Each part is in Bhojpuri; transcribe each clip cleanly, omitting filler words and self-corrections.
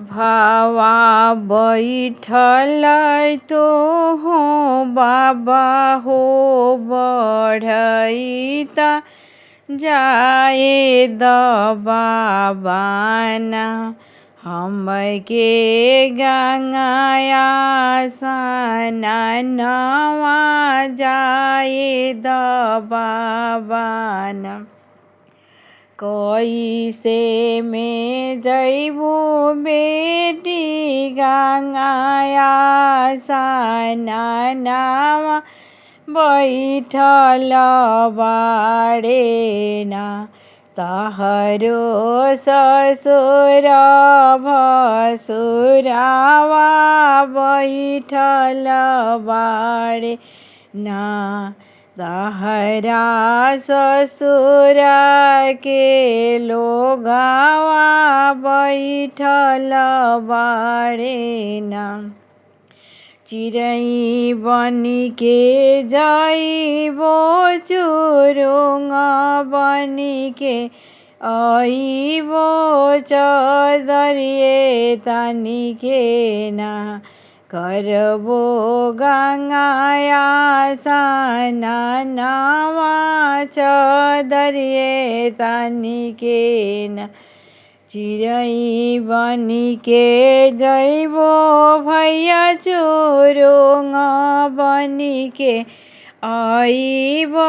भावा बैठल तो हो बाबा हो बढ़ैता जाए दबाबाना हमके गंगाया स्नानवा जाए दबाबाना कैसे में जैबू बेटी गंगाया स्नानवा बैठल बाड़े ना तहरो ससुर भसुरावा बैठल बाड़े ना तहरा ससुर के लोगावा बैठल बाड़े ना चिड़ै बनी के जाइबो चुरुंग बनी के आइबो चदरिए तनी के ना करबो गंगाया स्नानवा चदरिए तनी के ना चिड़ै बनी के जइबो भैया चुरुंग बनी के आइबो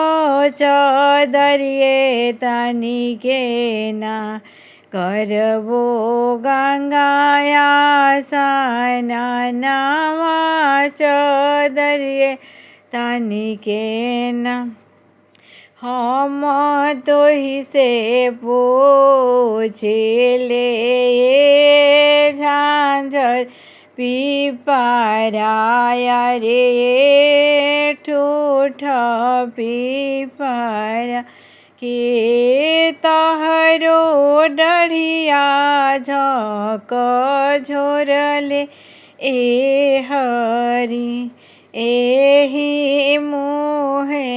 चदरिए तनी के ना करबो गंगाया स्नानवा चदरिए तनी के ना हम तोहि से पूछले झांझर पिपराया रे ठूठ पिपरा के तहरो डढ़िया झक झोरले ए हरि एहि मुहे